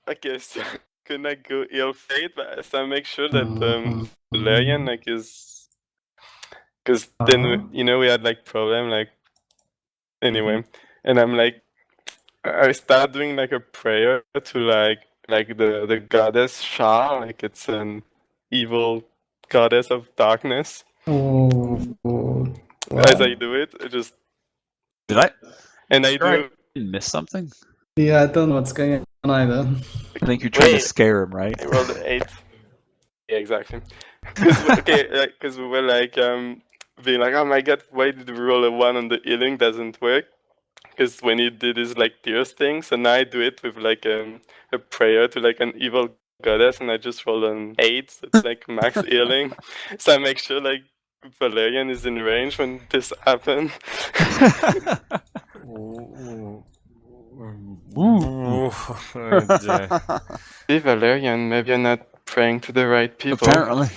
okay, so could not go ill fate, but so I make sure that Valerion like is, because then we had like problem like anyway, and I'm like I start doing like a prayer to like the goddess Shah, like it's an evil goddess of darkness. As I do it, I just Did I? and I Sure, do. I miss something? Yeah, I don't know what's going on either. I think you're trying to Wait. scare him, right? I rolled an 8. Yeah, exactly. Because we were like being like, oh my god, why did we roll a 1 on the healing? Doesn't work. Because when he did his like pierce thing, so now I do it with like a prayer to like an evil goddess, and I just roll an 8. So it's like max healing. So I make sure like Valerian is in range when this happens. See, Valerian, maybe you're not praying to the right people. Apparently.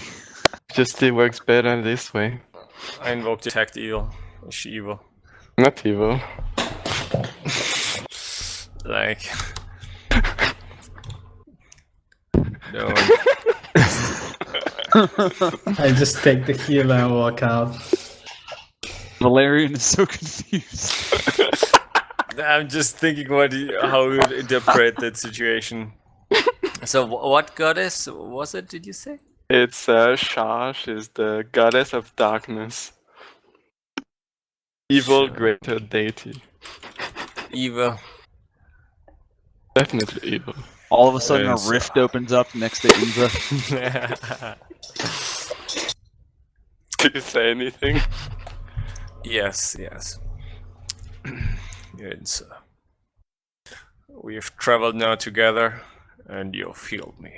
Just it works better this way. I invoke detect evil. Is she evil? Not evil. Like... no. I just take the healer and walk out. Valerian is so confused. I'm just thinking how we would interpret that situation. So what goddess was it, did you say? It's Shah. She's the goddess of darkness. Evil greater deity. Evil. Definitely evil. All of a sudden, Yes. a rift opens up next to Inza. Did you say anything? Yes. It's, we have traveled now together, and you've healed me,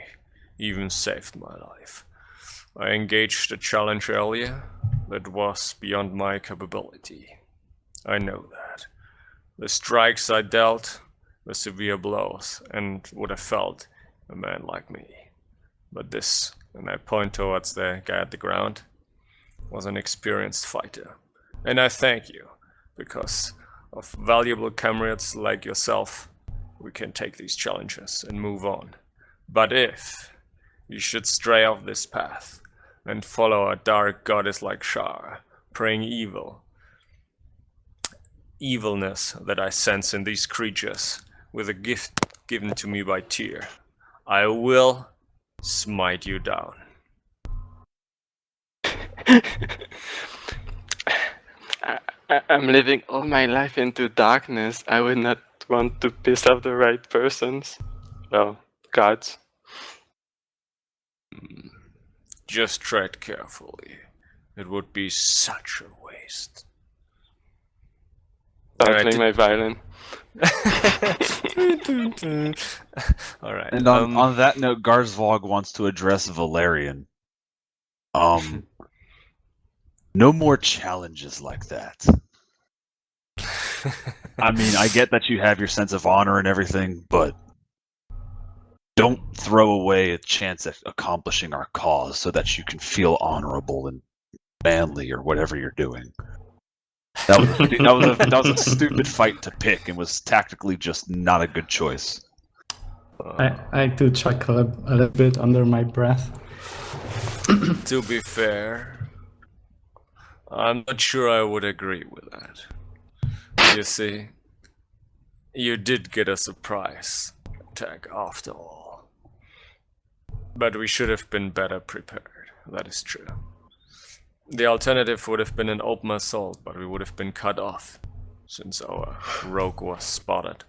even saved my life. I engaged a challenge earlier that was beyond my capability. I know that. The strikes I dealt were severe blows, and would have felled a man like me. But this, and I point towards the guy at the ground, was an experienced fighter. And I thank you, because of valuable comrades like yourself, we can take these challenges and move on. But if you should stray off this path and follow a dark goddess like Shar, praying evilness that I sense in these creatures, with a gift given to me by Tyr, I will smite you down. I'm living all my life into darkness. I would not want to piss off the right persons. Well, gods. Just tread carefully. It would be such a waste. Don't play my violin. Alright. And on that note, Garzhvog wants to address Valerion. No more challenges like that. I mean, I get that you have your sense of honor and everything, but don't throw away a chance at accomplishing our cause so that you can feel honorable and manly or whatever you're doing. That was a stupid fight to pick and was tactically just not a good choice. I do chuckle a little bit under my breath. To be fair, I'm not sure I would agree with that. You see, you did get a surprise attack after all. But we should have been better prepared, that is true. The alternative would have been an open assault, but we would have been cut off, since our rogue was spotted.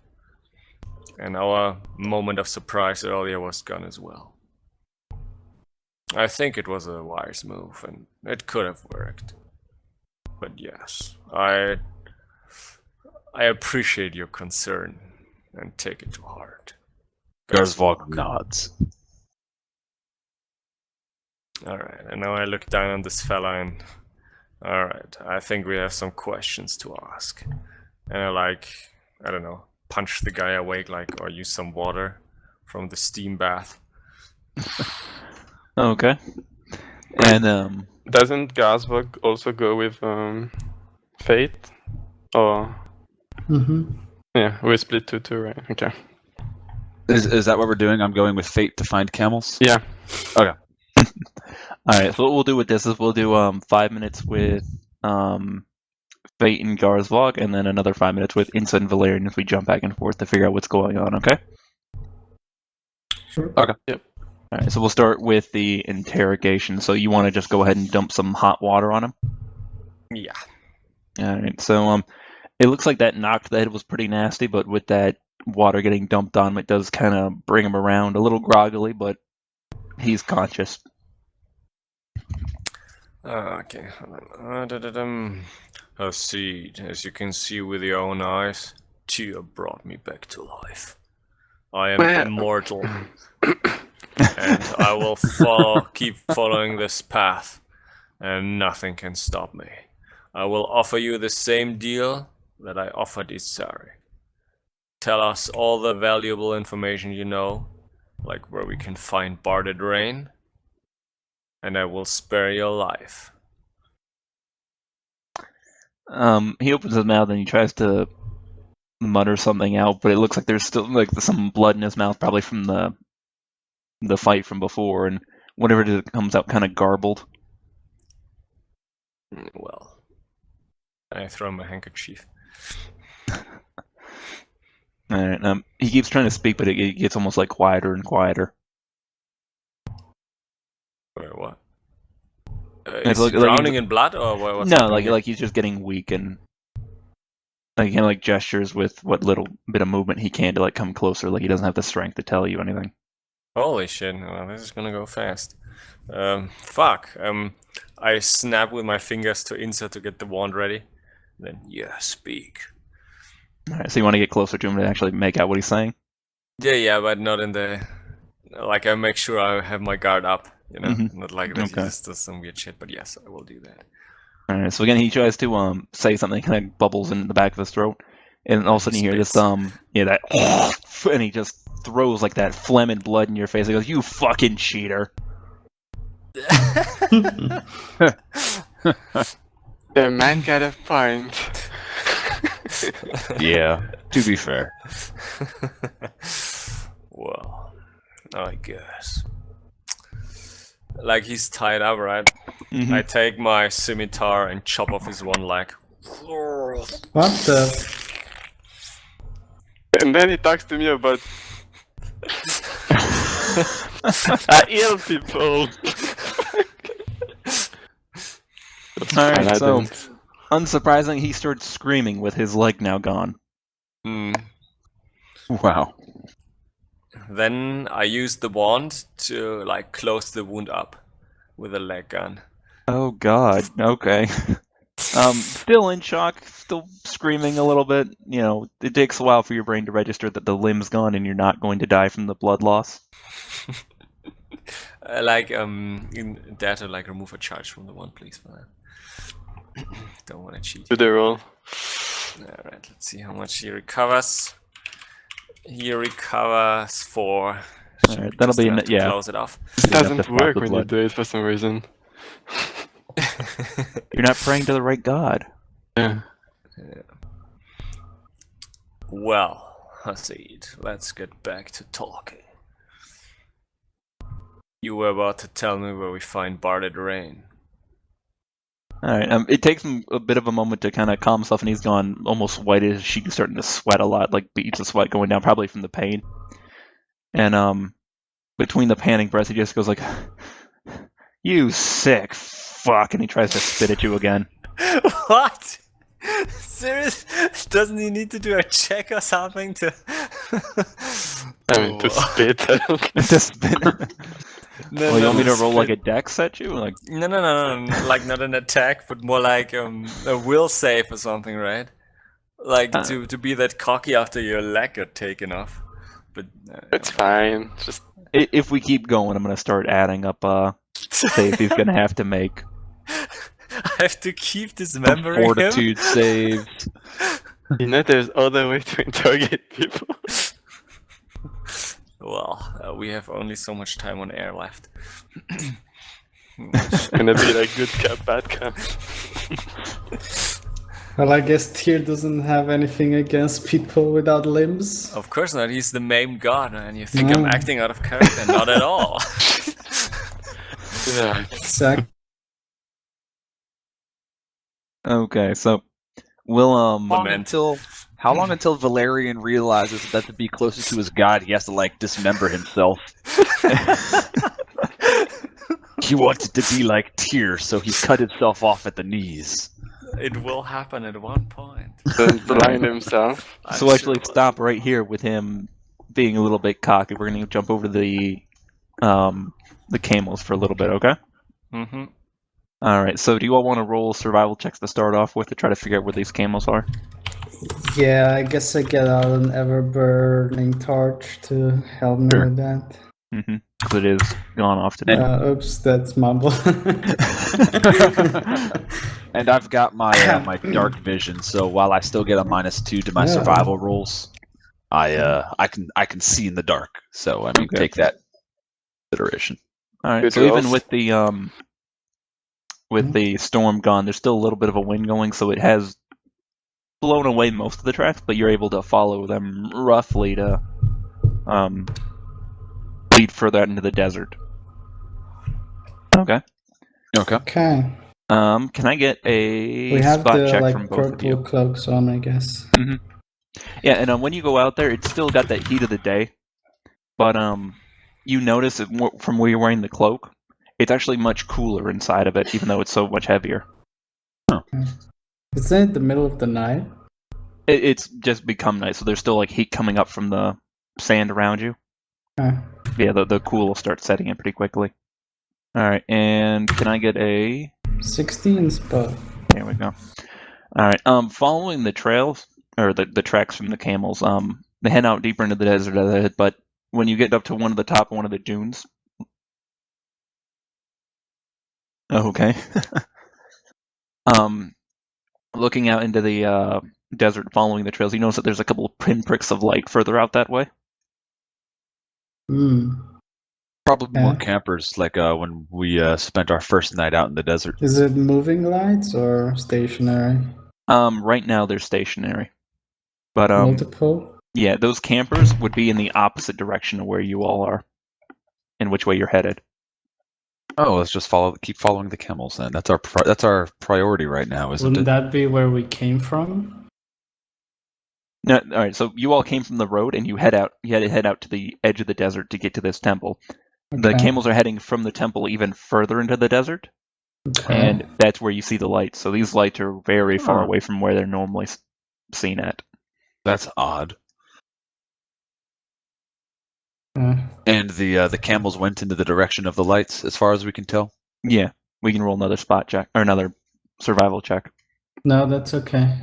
And our moment of surprise earlier was gone as well. I think it was a wise move, and it could have worked. But yes, I appreciate your concern, and take it to heart. Garzhvog nods. Alright, and now I look down on this fella and... Alright, I think we have some questions to ask. And I don't know, punch the guy awake or use some water from the steam bath. Okay. And Doesn't Garzhvog also go with fate? Or Mm-hmm. yeah, we split 2-2, right? Okay. Is that what we're doing? I'm going with fate to find camels? Yeah. Okay. Alright, so what we'll do with this is we'll do 5 minutes with Fate and Garzhvog, and then another 5 minutes with Inza and Valerion if we jump back and forth to figure out what's going on, okay? Sure. Okay. Yep. Alright, so we'll start with the interrogation. So you want to just go ahead and dump some hot water on him? Yeah. Alright, so it looks like that knock to the head was pretty nasty, but with that water getting dumped on him, it does kind of bring him around a little groggily, but he's conscious. Okay. Seed, as you can see with your own eyes, Tia brought me back to life. I am immortal, and I will keep following this path, and nothing can stop me. I will offer you the same deal that I offered Isari. Tell us all the valuable information you know, like where we can find Barded Rain, and I will spare your life. He opens his mouth and he tries to mutter something out, but it looks like there's still like some blood in his mouth, probably from the fight from before, and whatever it is, it comes out kind of garbled. Well, I throw my handkerchief. Alright, he keeps trying to speak, but it gets almost like quieter and quieter. Wait, what? It's Is like- he like drowning he's- in blood, or what's No, happening here? like he's just getting weak and like kind of like gestures with what little bit of movement he can to like come closer. Like he doesn't have the strength to tell you anything. Holy shit! Well, this is gonna go fast. Fuck. I snap with my fingers to Inza to get the wand ready. Then, yeah, speak. Alright, so you want to get closer to him to actually make out what he's saying? Yeah, but not in the. Like, I make sure I have my guard up, you know? Mhm. Not like that Okay. he just does some weird shit, but yes, I will do that. Alright, so again he tries to say something, kind of bubbles in the back of his throat, and all of a sudden you hear this Spits. that and he just throws like that phlegm and blood in your face. He goes, "You fucking cheater!" The man got a point. Yeah, to be fair. Well, I guess. Like, he's tied up, right? Mhm. I take my scimitar and chop off his one leg. What the? And then he talks to me about I ill people. Alright, so Paladins. unsurprising, he starts screaming with his leg now gone. Hmm. Wow. Then I use the wand to, like, close the wound up with a leg gun. Oh god, okay. Still in shock, still screaming a little bit. You know, it takes a while for your brain to register that the limb's gone and you're not going to die from the blood loss. In Derto, like, remove a charge from the wand, please, for that. Don't want to cheat. Do the roll. Alright, let's see how much he recovers. He recovers 4. Alright, that'll be enough to yeah. close it off. It enough to doesn't stop work the when you blood. do it for some reason. You're not praying to the right god. Yeah. Well, Hasid, let's get back to talking. You were about to tell me where we find Barded Rain. Alright, it takes him a bit of a moment to kind of calm himself, and he's gone almost white as she's starting to sweat a lot, like beads of sweat going down, probably from the pain. And between the panting breaths, he just goes like, "You sick fuck," and he tries to spit at you again. What? Serious? Doesn't he need to do a check or something to... I mean, to spit. To spit. No, Well, you want me to no, roll spit. like a dex at you? Like, No, like not an attack, but more like a will save or something, right? Like to be that cocky after your leg got taken off. But It's fine. Just if we keep going, I'm gonna start adding up saves he's gonna have to make. I have to keep dismembering him. Fortitude saves. you know, there's other way to interrogate people. Well, we have only so much time on air left. It's gonna be like good cap, bad cap. Well, I guess Tyr doesn't have anything against people without limbs. Of course not. He's the main god, and you think I'm acting out of character? Not at all. Yeah. Exactly. Okay, so we'll Lament. How long until Valerion realizes that to be closer to his god, he has to like dismember himself? He wanted to be like Tyr, so he cut himself off at the knees. It will happen at one point. Then blind himself. So we'll actually stop right here with him being a little bit cocky. We're gonna jump over the camels for a little bit, okay? Mm-hmm. All right. So do you all want to roll survival checks to start off with to try to figure out where these camels are? Yeah, I guess I get out an ever-burning torch to help me Sure. with that. Mm-hmm. So it is gone off today. Oops, that's mumble. And I've got my my dark vision, so while I still get a -2 to my Yeah. survival rolls, I can see in the dark. So I mean, Okay. take that into consideration. All right. Good So even rolls. with the storm gone, there's still a little bit of a wind going, so it has blown away most of the tracks, but you're able to follow them roughly to lead further out into the desert. Okay. Okay. Okay. Can I get a We have spot the check like from both of purple you? cloaks on, I guess. Yeah, and when you go out there, it's still got that heat of the day, but you notice it from where you're wearing the cloak, it's actually much cooler inside of it, even though it's so much heavier. Is it the middle of the night? It's just become nice, so there's still like heat coming up from the sand around you. Yeah, the cool will start setting in pretty quickly. All right, and can I get a? 16 spot. There we go. All right. Following the trails or the tracks from the camels, they head out deeper into the desert. But when you get up to one of the top of one of the dunes, okay. Looking out into the desert, following the trails, you notice that there's a couple of pinpricks of light further out that way. Probably more Yeah. campers, like when we spent our first night out in the desert. Is it moving lights or stationary? Right now they're stationary, but Multiple? yeah, those campers would be in the opposite direction of where you all are, in which way you're headed. Oh, let's just keep following the camels then. That's our priority right now, isn't Wouldn't it? that be where we came from? No, all right. So you all came from the road, and you had to head out to the edge of the desert to get to this temple. The Okay. camels are heading from the temple even further into the desert, Okay. and that's where you see the lights. So these lights are very far Oh. away from where they're normally seen at. That's odd. Uh, And the camels went into the direction of the lights, as far as we can tell. Yeah, we can roll another spot check or another survival check. no, that's okay.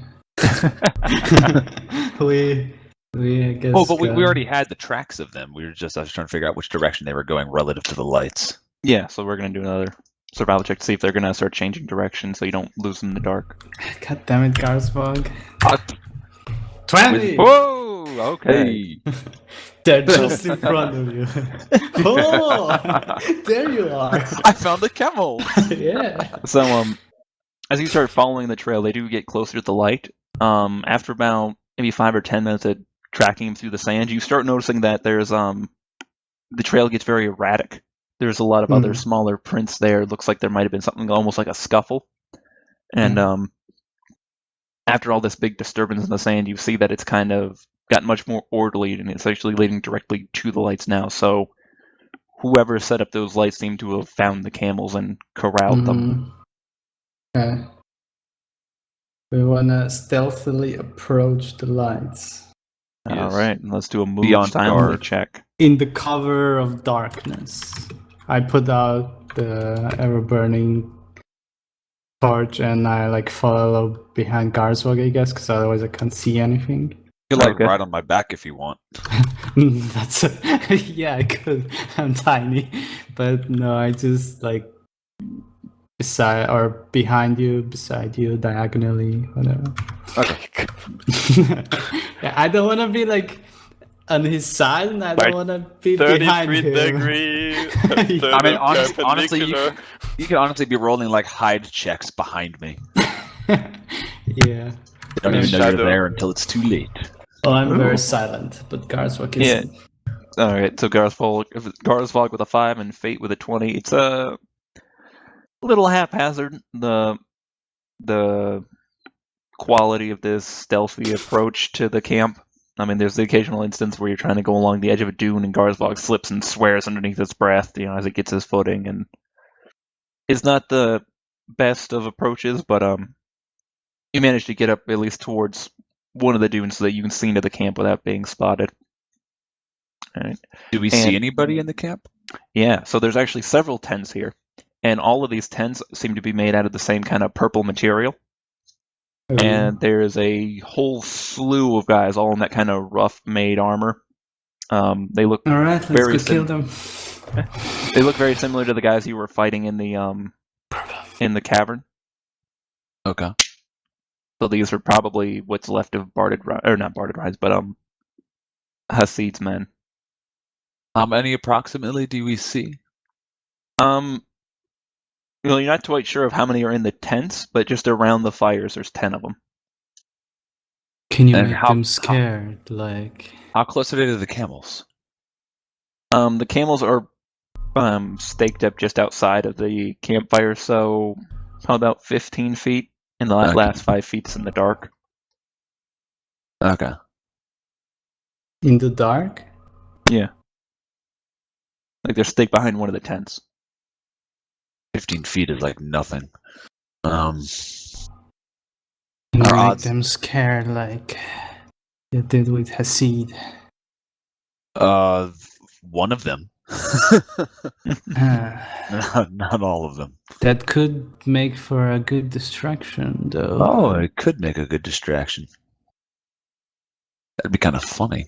we I guess. Oh, but we already had the tracks of them. I was trying to figure out which direction they were going relative to the lights. Yeah, so we're gonna do another survival check to see if they're gonna start changing direction, so you don't lose them in the dark. God damn it, Garzhvog. Uh, 20! Whoa! Okay. Hey, They're just in front of you. Oh! There you are. I found the camel. Yeah. So as you start following the trail, they do get closer to the light. After about maybe 5 or 10 minutes of tracking through the sand, you start noticing that there's the trail gets very erratic. There's a lot of other smaller prints there. It looks like there might have been something almost like a scuffle. And after all this big disturbance in the sand, you see that it's kind of gotten much more orderly, and it's actually leading directly to the lights now. So whoever set up those lights seemed to have found the camels and corralled them. Okay. We wanna stealthily approach the lights. All Yes. right, and let's do a move Be on style guard. check. In the cover of darkness. I put out the ever-burning torch and I like follow behind Garzhvog, I guess, because otherwise I can't see anything. You can Okay. ride on my back if you want. That's yeah, I could. I'm tiny, but no, I just like beside or behind you, beside you, diagonally, whatever. Okay. Yeah, I don't want to be like on his side, and I don't Like want to be behind 33 him. degrees. I mean, honestly, perpendicular. you can honestly be rolling like hide checks behind me. Yeah. They don't even know Shadow. you're there until it's too late. Well, I'm very Ooh. silent, but Garzhvog Yeah. isn't. All right, so Garzhvog with a 5 and Fate with a 20. It's a little haphazard. The quality of this stealthy approach to the camp. I mean, there's the occasional instance where you're trying to go along the edge of a dune and Garzhvog slips and swears underneath its breath, as it gets his footing, and it's not the best of approaches, but you manage to get up at least towards one of the dunes so that you can see into the camp without being spotted. All right. Do we see anybody in the camp? Yeah, so there's actually several tents here, and all of these tents seem to be made out of the same kind of purple material. And there's a whole slew of guys all in that kind of rough-made armor. They look All right, let's very go kill them. They look very similar to the guys you were fighting in the cavern. Okay. So these are probably what's left of not Barded Rides, but Hasid's men. How many approximately do we see? You're not quite sure of how many are in the tents, but just around the fires, there's 10 of them. Can you And make how- them scared? Like, How close are they to the camels? The camels are staked up just outside of the campfire, so about 15 feet, and the last 5 feet is in the dark. Okay. in the dark? Yeah. Like they're staked behind one of the tents. 15 feet is like nothing. Can you Our make odds- them scared like you did with Hasid? One of them. Not all of them. That could make for a good distraction, though. Oh, it could make a good distraction. That'd be kind of funny.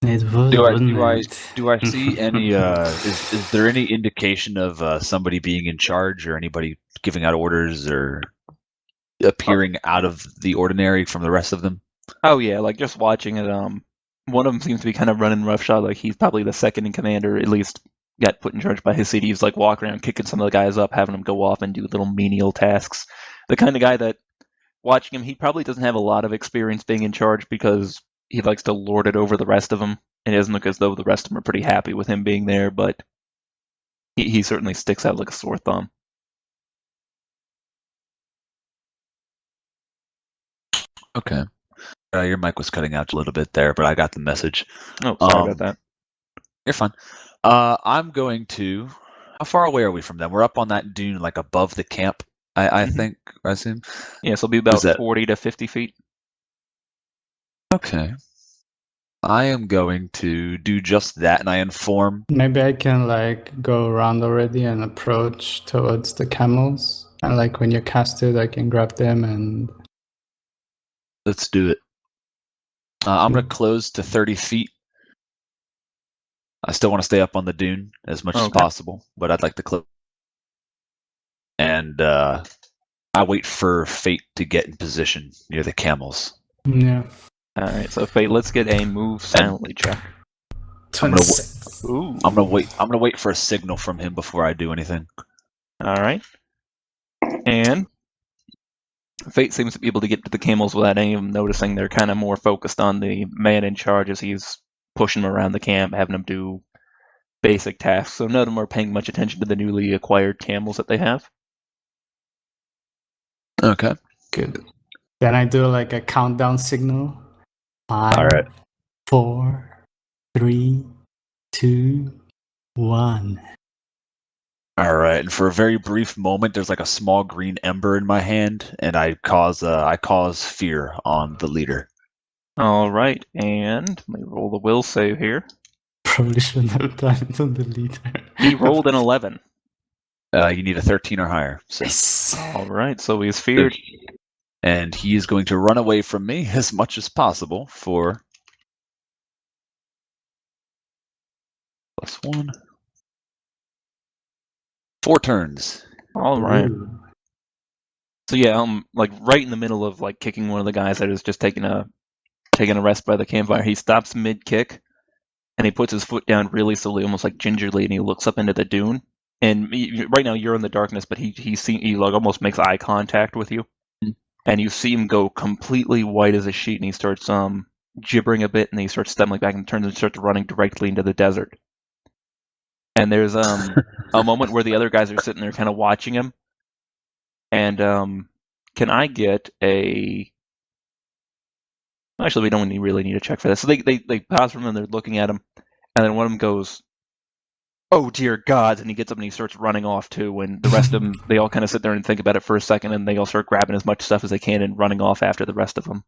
It would, Do wouldn't I it? see any? Is there any indication of somebody being in charge or anybody giving out orders or appearing out of the ordinary from the rest of them? Oh yeah, like just watching it, one of them seems to be kind of running roughshod, like he's probably the second in command, or at least got put in charge by his CD. He's like walking around kicking some of the guys up, having them go off and do little menial tasks. The kind of guy that, watching him, he probably doesn't have a lot of experience being in charge because he likes to lord it over the rest of them. And it doesn't look as though the rest of them are pretty happy with him being there, but he certainly sticks out like a sore thumb. Okay. Your mic was cutting out a little bit there, but I got the message. Oh, sorry about that. You're fine. I'm going to. How far away are we from them? We're up on that dune, like above the camp. I think. I assume. Yeah, so it'll be about Is that- 40 to 50 feet. Okay. I am going to do just that, and I inform. Maybe I can like go around already and approach towards the camels. And like when you cast it, I can grab them and. Let's do it. I'm going to close to 30 feet. I still want to stay up on the dune as much as Okay. possible, but I'd like to close. And I wait for Fate to get in position near the camels. Yeah. Alright, so Fate, let's get a move silently check. 26. Ooh. I'm gonna wait for a signal from him before I do anything. Alright. And Fate seems to be able to get to the camels without any of them noticing. They're kind of more focused on the man in charge as he's pushing them around the camp, having them do basic tasks. So none of them are paying much attention to the newly acquired camels that they have. Okay. Good. Then I do like a countdown signal. 5, All right. 4, 3, 2, 1. All right. And for a very brief moment, there's like a small green ember in my hand, and I cause fear on the leader. Alright, and let me roll the will save here. Probably shouldn't have done it on the leader. He rolled an 11. You need a 13 or higher. So. Yes. Alright, so he's feared. And he is going to run away from me as much as possible for +1. 4 turns. Alright. Ooh. So yeah, like right in the middle of like kicking one of the guys that is just taking a rest by the campfire, he stops mid-kick, and he puts his foot down really slowly, almost like gingerly, and he looks up into the dune. And right now you're in the darkness, but he like almost makes eye contact with you. and you see him go completely white as a sheet, and he starts gibbering a bit, and then he starts stumbling back and turns and starts running directly into the desert. And there's a moment where the other guys are sitting there kind of watching him. And can I get a... Actually, we don't really need to check for this. So they pause for him, and they're looking at him, and then one of them goes, "Oh dear God!" and he gets up and he starts running off too. And the rest of them, they all kind of sit there and think about it for a second, and they all start grabbing as much stuff as they can and running off after the rest of them.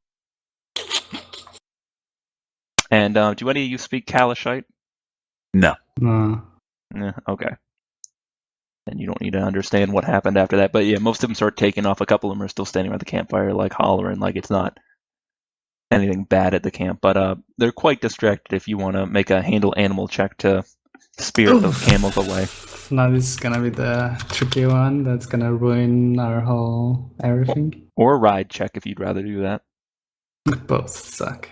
And do any of you speak Kalashite? No. No. Yeah, okay. And you don't need to understand what happened after that. But yeah, most of them start taking off. A couple of them are still standing around the campfire, like hollering, like it's not anything bad at the camp. But they're quite distracted. If you want to make a handle animal check to spirit those camels away. Now this is gonna be the tricky one. That's gonna ruin our whole everything. Or a ride check if you'd rather do that. Both suck.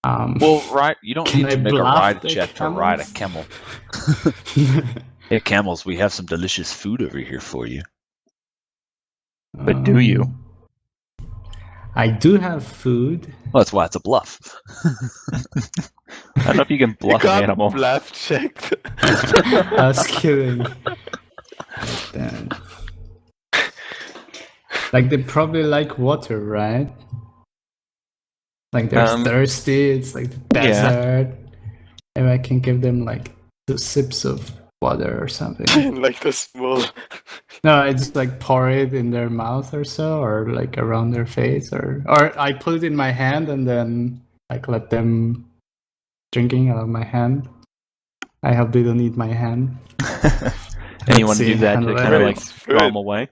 Well, right, you don't Can need I to make a bluff ride the check to ride a camels? camel. Hey, camels, we have some delicious food over here for you. But do you? I do have food. Well, that's why it's a bluff. I don't know if you can bluff You an got animal. bluff checked. I was kidding. Damn. Like they probably like water, right? Like they're thirsty. It's like the desert. Maybe I can give them like 2 sips of water or something. Like the small. No, I just like pour it in their mouth or so, or like around their face, or I put it in my hand and then like let them drinking out of my hand. I hope they don't eat my hand. And you want to do that to handle kind of it. like It's draw food. them away?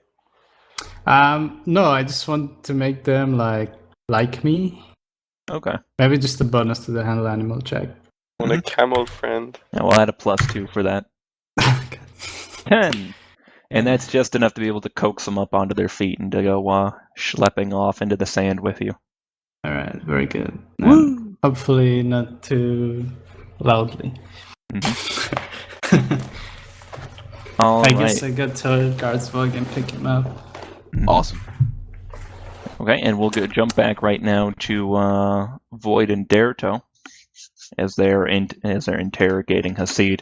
No, I just want to make them like me. Okay. Maybe just a bonus to the handle animal check. On a camel friend. Yeah, we'll add a +2 for that. 10. And that's just enough to be able to coax them up onto their feet and to go schlepping off into the sand with you. All right, very good. Hopefully not too loudly. All I right. guess I got to Garzhvog and pick him up. Awesome. Okay, and we'll jump back right now to Void and Derto as they're interrogating Hasid.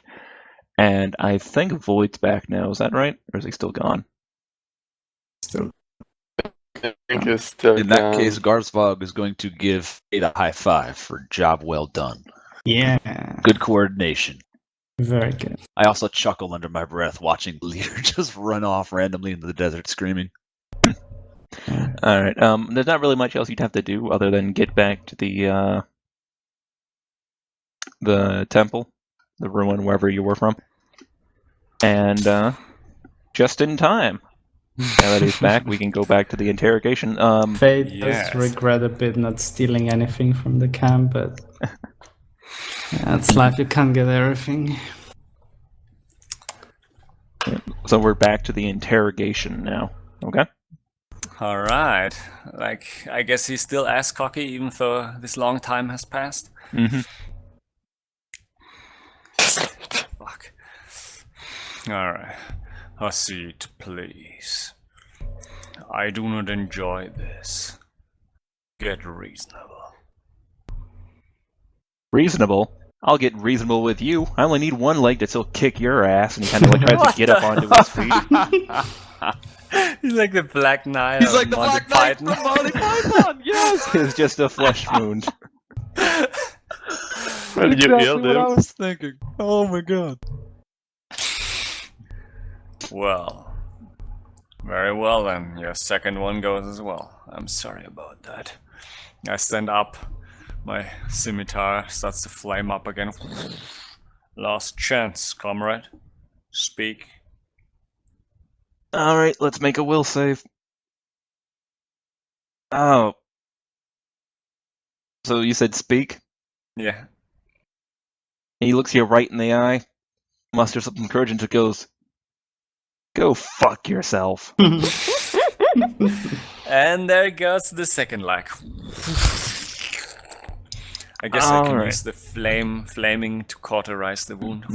And I think Void's back now. Is that right, or is he still gone? Still. I think it's still In that down. case, Garzhvog is going to give Kate a high five for job well done. Yeah. Good coordination. Very good. I also chuckle under my breath watching the leader just run off randomly into the desert screaming. All right. There's not really much else you'd have to do other than get back to the temple, the ruin, wherever you were from, and just in time. Now that he's back, we can go back to the interrogation. Faye Yes. does regret a bit not stealing anything from the camp, but yeah, it's life. You can't get everything. So we're back to the interrogation now. Okay. All right. Like, I guess he's still as cocky even though this long time has passed. Mm-hmm. Fuck. All right. Hasid, please. I do not enjoy this. Get reasonable. Reasonable. I'll get reasonable with you. I only need one leg to still kick your ass, and he kind of like tries What to get up the onto his feet. He's like the Black Knight. He's of like the Monty Black Knight Python. from Monty Python, yes! It's just a flesh wound. Well, you Exactly healed what I him. was thinking. Oh my god. Well, very well then. Your second one goes as well. I'm sorry about that. I stand up. My scimitar starts to flame up again. Last chance, comrade. Speak. All right, let's make a will save. Oh. So you said speak? Yeah. He looks you right in the eye, musters up some courage, and just goes, "Go fuck yourself." And there goes the second leg. I guess I can Alright. use the flaming to cauterize the wound.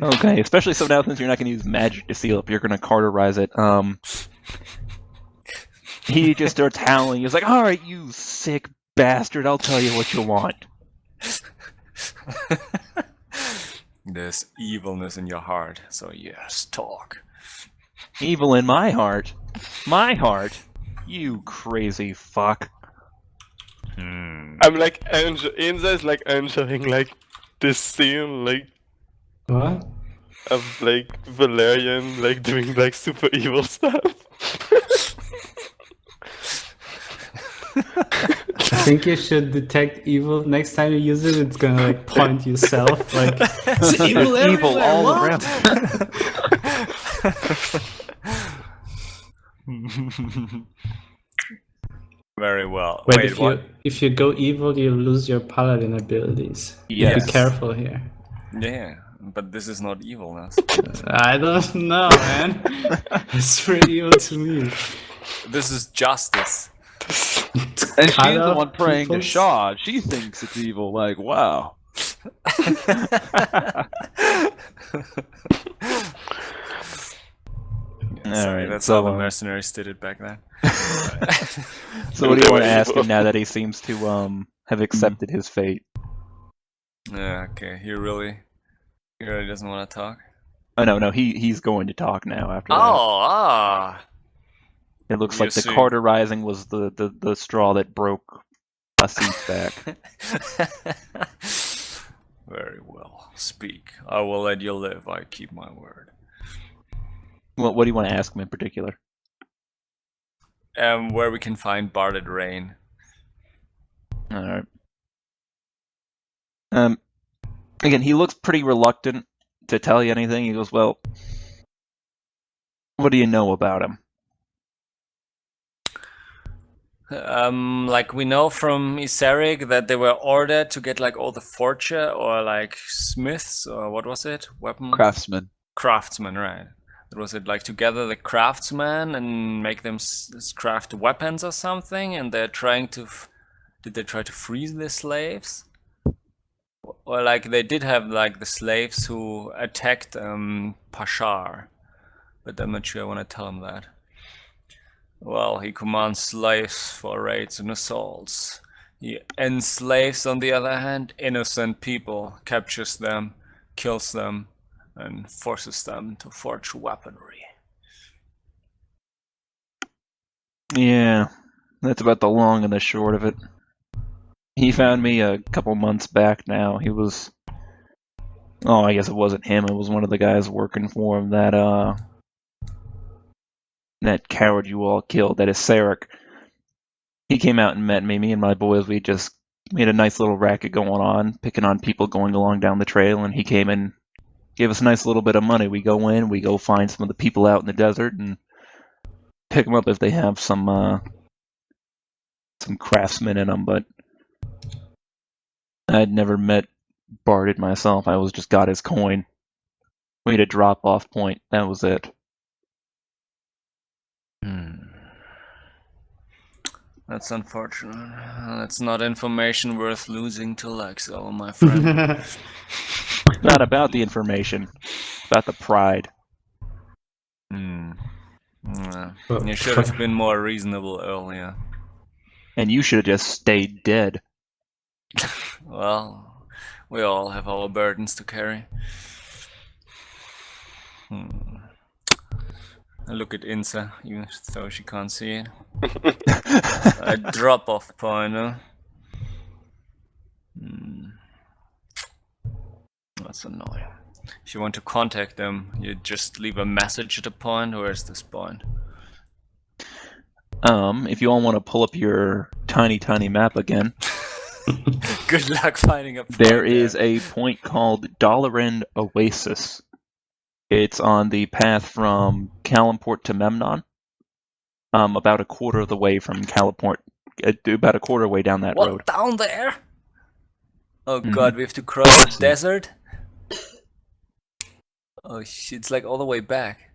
Okay, especially so now since you're not going to use magic to seal up, you're going to cauterize it. He just starts howling. He's like, "All right, you sick bastard, I'll tell you what you want." There's evilness in your heart, so yes, talk. Evil in my heart. My heart? You crazy fuck. Hmm. I'm like Inza is like enjoying like this scene like What? of like Valerion like doing like super evil stuff. I think you should detect evil. Next time you use it, it's gonna like point yourself. Like it's evil There's evil everywhere. all What? around. Very well. Wait, Wait, what? if you go evil, you lose your paladin abilities. Yes. Be careful here. Yeah, but this is not evilness. I don't know, man. It's pretty evil to me. This is justice. And Cut she's the off one praying to people's- Shaw. She thinks it's evil. Like, wow. Sorry, Alright, that's so, how the mercenaries did it back then. So what do you want to ask him now that he seems to have accepted his fate? Yeah, okay. He really doesn't want to talk. Oh no, he's going to talk now after Oh, that. It looks you like the see. Carter Rising was the straw that broke Asik's back. Very well. Speak. I will let you live. I keep my word. What do you want to ask him in particular? Where we can find Barded Rain. Alright. Again, he looks pretty reluctant to tell you anything. He goes, "Well, what do you know about him?" Like we know from Iseric that they were ordered to get like all the forger or like smiths or what was it? Weapon Craftsman. craftsmen, right? Was it like to gather the craftsmen and make them craft weapons or something? And they're trying to. Did they try to free the slaves? Or like they did have like the slaves who attacked Pashar, but I'm not sure I want to tell him that. Well, he commands slaves for raids and assaults. He enslaves, on the other hand, innocent people, captures them, kills them, and forces them to forge weaponry. Yeah, that's about the long and the short of it. He found me a couple months back now. He was... Oh, I guess it wasn't him. It was one of the guys working for him that coward you all killed, that Iseric. He came out and met me. Me and my boys, we had a nice little racket going on, picking on people going along down the trail, and he came and gave us a nice little bit of money. We go in, we go find some of the people out in the desert and pick them up if they have some craftsmen in them, but I'd never met Barded myself. I was just got his coin. We had a drop-off point. That was it. That's unfortunate. That's not information worth losing to Lexo, my friend. Not about the information, about the pride. You should have been more reasonable earlier. And you should have just stayed dead. Well, we all have our burdens to carry. I look at Inza, even though she can't see it. A drop-off point, huh? That's annoying. If you want to contact them, you just leave a message at a point. Where is this point? If you all want to pull up your tiny map again, Good luck finding a point. there is a point called Dollarend Oasis. It's on the path from Calimport to Memnon. About a quarter of the way from Calimport, about a quarter way down that What, road. down there? Oh god, we have to cross the desert? Oh shit, it's like all the way back.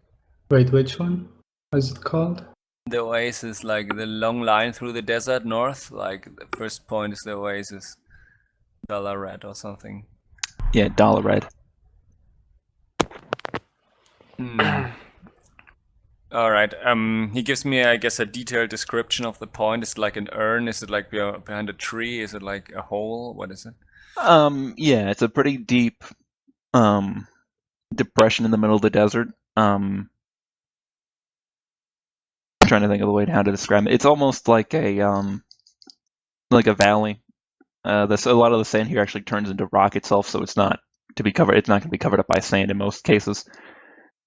Wait, which one? What is it called? The oasis, like the long line through the desert north, like the first point is the oasis. Red or something. Yeah, Dollarend. All right. He gives me, I guess, a detailed description of the point. Is it like an urn? Is it like behind a tree? Is it like a hole? What is it? Yeah, it's a pretty deep depression in the middle of the desert. I'm trying to think of the way how to describe it. It's almost like a valley. A lot of the sand here actually turns into rock itself, so it's not to be covered. It's not going to be covered up by sand in most cases.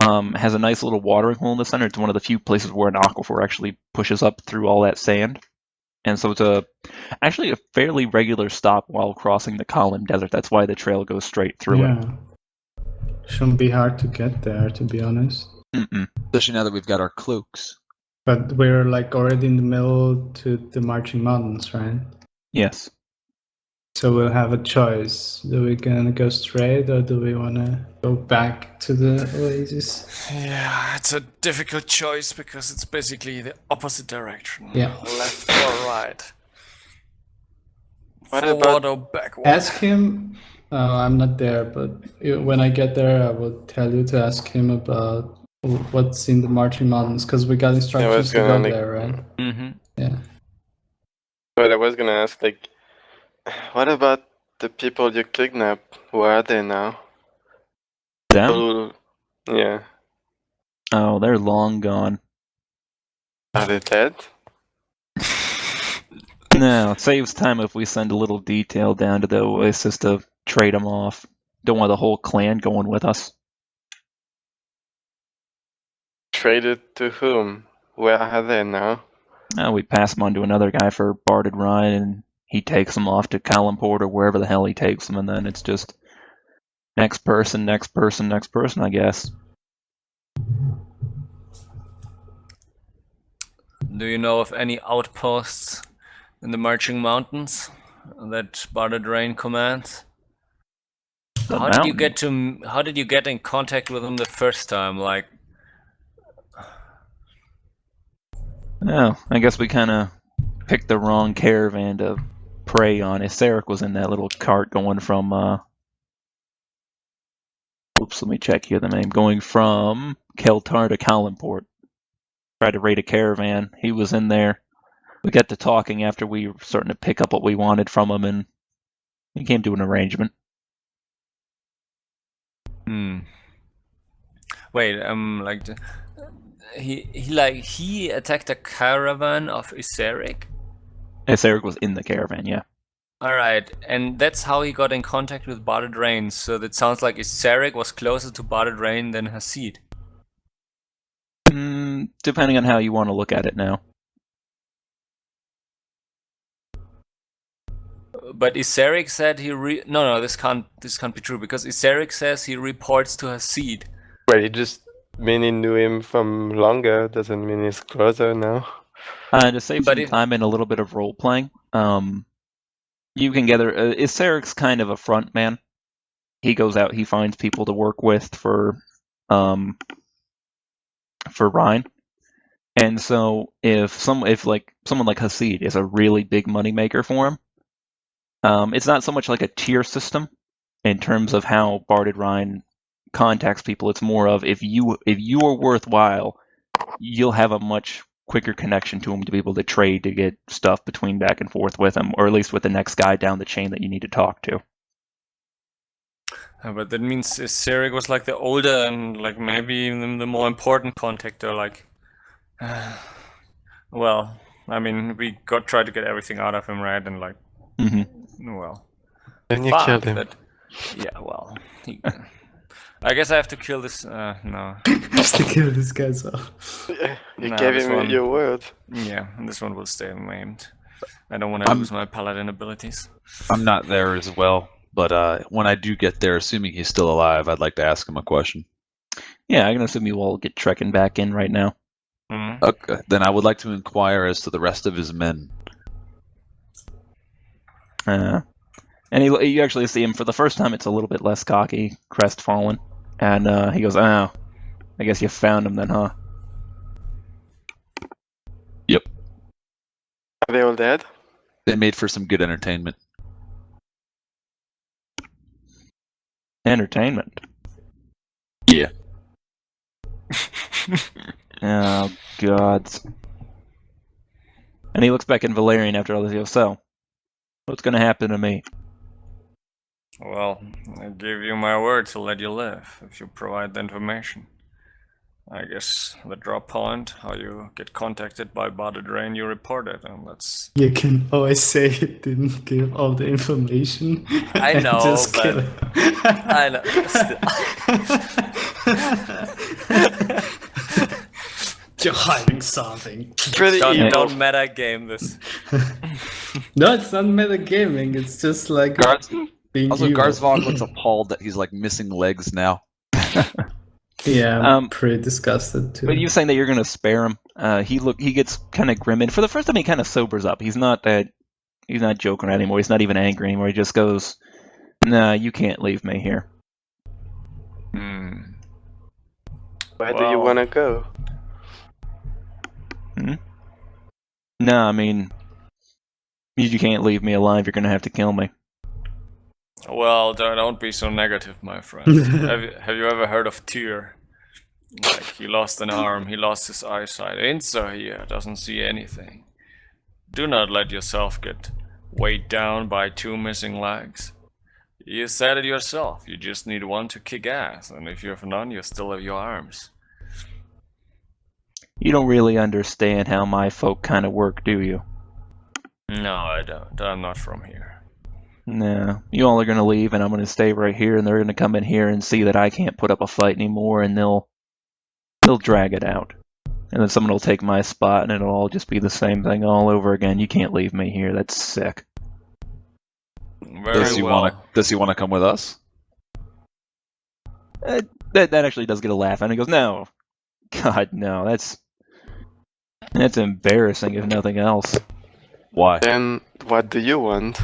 Has a nice little watering hole in the center. It's one of the few places where an aquifer actually pushes up through all that sand. And so it's actually a fairly regular stop while crossing the Calim Desert. That's why the trail goes straight through it. Shouldn't be hard to get there, to be honest. Mm-mm. Especially now that we've got our cloaks. But we're like already in the middle to the Marching Mountains, right? Yes. So we'll have a choice. Do we gonna go straight or do we wanna go back to the oasis? Yeah, it's a difficult choice because it's basically the opposite direction. Yeah. Left or right. What Forward about- or backward? Ask him. I'm not there, but when I get there, I will tell you to ask him about what's in the Marching Mountains, because we got instructions to go gonna, like- there, right? Mm-hmm. Yeah. But I was gonna ask, like, what about the people you kidnapped? Where are they now? Them? Yeah. Oh, they're long gone. Are they dead? No, it saves time if we send a little detail down to the oasis to trade them off. Don't want the whole clan going with us. Traded to whom? Where are they now? We pass them on to another guy for Barded Rhine, and he takes them off to Calimport or wherever the hell he takes them, and then it's just next person, I guess. Do you know of any outposts in the Marching Mountains that Barded Rain commands? How did you get in contact with him the first time? Like, Oh, I guess we kind of picked the wrong caravan to prey on. Isaric was in that little cart going from, oops, let me check here the name. Going from Keltar to Calimport. Tried to raid a caravan. He was in there. We got to talking after we were starting to pick up what we wanted from him, and he came to an arrangement. wait, like, he attacked a caravan of Isaric? Isaric was in the caravan, yeah. Alright, and that's how he got in contact with Barded Rain, so that sounds like Isaric was closer to Barded Rain than Hasid. Depending on how you want to look at it now. But Isaric said no, this can't be true, because Isaric says he reports to Hasid. Well, he just mean knew him from longer, doesn't mean he's closer now. To save some time and a little bit of role playing, you can gather. Isaric's kind of a front man. He goes out, he finds people to work with for Rhine. And so if someone like Hasid is a really big moneymaker for him, it's not so much like a tier system in terms of how Barded Rhine contacts people. It's more of if you are worthwhile, you'll have a much quicker connection to him to be able to trade to get stuff between back and forth with him, or at least with the next guy down the chain that you need to talk to. But that means Isaric was like the older and like maybe the more important contact, or like, well, I mean, we tried to get everything out of him, right? And like, well, Then you killed him. Yeah, well, I guess I have to kill this. No. Just to kill this guy, so. You gave him your word. Yeah, and this one will stay maimed. I don't want to lose my paladin abilities. I'm not there as well, but when I do get there, assuming he's still alive, I'd like to ask him a question. Yeah, I can assume you all get trekking back in right now. Okay, then I would like to inquire as to the rest of his men. And you actually see him for the first time. It's a little bit less cocky, crestfallen, and he goes, "Oh, I guess you found him then, huh?" Yep. Are they all dead? They made for some good entertainment. Entertainment. Yeah. Oh, God. And he looks back at Valerion after all this. He goes, so, what's going to happen to me? Well, I give you my word to let you live if you provide the information. I guess the drop point, how you get contacted by Body Drain, you reported, and let's... You can always say you didn't give all the information. I and know, just but... kill him. I know, You're hiding something. Pretty evil. don't meta game this. No, it's not metagaming. It's just like being Also, evil. Garzhvog looks appalled that he's like missing legs now. Yeah, I'm pretty disgusted too. But you saying that you're going to spare him? He gets kind of grim, and for the first time he kind of sobers up. He's not joking anymore. He's not even angry anymore. He just goes, "Nah, you can't leave me here." Where do you want to go? No, I mean, you can't leave me alive. You're going to have to kill me. Well, don't be so negative, my friend. have you ever heard of Tyr? Like, he lost an arm, he lost his eyesight. Inza here doesn't see anything. Do not let yourself get weighed down by 2 missing legs. You said it yourself, you just need one to kick ass, and if you have none, you still have your arms. You don't really understand how my folk kind of work, do you? No, I don't. I'm not from here. No, you all are going to leave, and I'm going to stay right here, and they're going to come in here and see that I can't put up a fight anymore, and they'll drag it out. And then someone will take my spot, and it'll all just be the same thing all over again. You can't leave me here. That's sick. Very well. Does he want to come with us? That actually does get a laugh, and he goes, "No, God, no. That's embarrassing, if nothing else." Why? Then what do you want?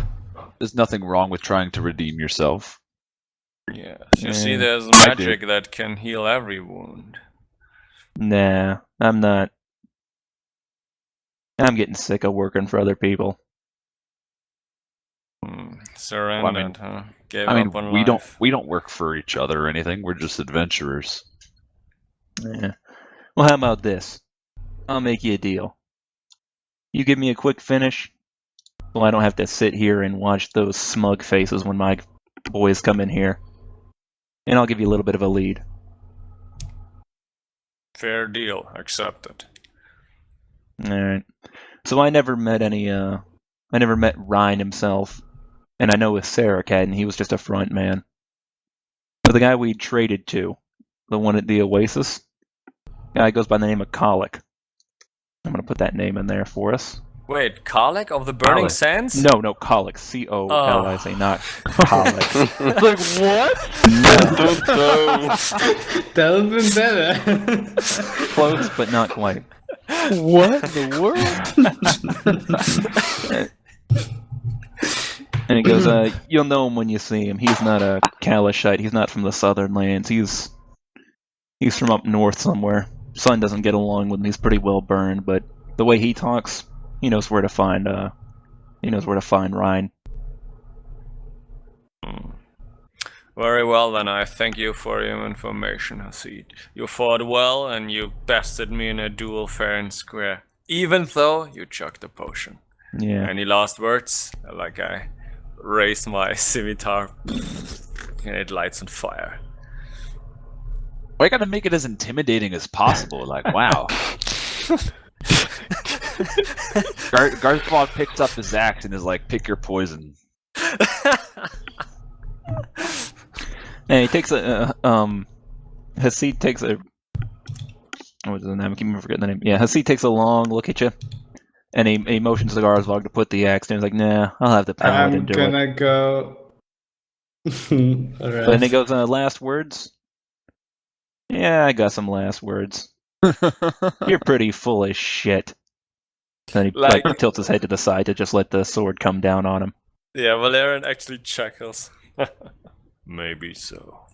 There's nothing wrong with trying to redeem yourself. Yes, you see, Yeah, there's I magic that can heal every wound. Nah, I'm not. I'm getting sick of working for other people. Surrendered, huh? Gave I mean, up on we life. don't work for each other or anything. We're just adventurers. Yeah. Well, how about this? I'll make you a deal. You give me a quick finish, so I don't have to sit here and watch those smug faces when my boys come in here. And I'll give you a little bit of a lead. Fair deal, accepted. Alright. So I never met Ryan himself. And I know with Sarek and he was just a front man. But the guy we traded to, the one at the Oasis, guy goes by the name of Colic. I'm gonna put that name in there for us. Wait, Colic of the Burning Colic. Sands? No, Colic. C-O-L-I-C, not Colic. Like what? That would have been better. Close, but not quite. What in the world? And he goes, you'll know him when you see him. He's not a Kalashite. He's not from the southern lands. He's from up north somewhere. Son doesn't get along with him. He's pretty well burned, but the way he talks, he knows where to find Ryan. Very well then, I thank you for your information, Hasid. You fought well and you bested me in a duel fair and square. Even though you chucked a potion. Yeah. Any last words? Like I raise my scimitar and it lights on fire. I gotta make it as intimidating as possible. Like, wow. Garzhvog picks up his axe and is like, "Pick your poison." And he takes Hasid takes a. What's the name? I keep forgetting the name. Yeah, Hasid takes a long look at you, and he motions to Garzhvog to put the axe down. He's like, "Nah, I'll have the paladin do it." I'm gonna go. Alright. But then he goes, "Last words." Yeah, I got some last words. You're pretty full of shit. Then he tilts his head to the side to just let the sword come down on him. Yeah, Valerion actually chuckles. Maybe so.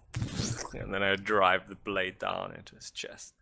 And then I drive the blade down into his chest.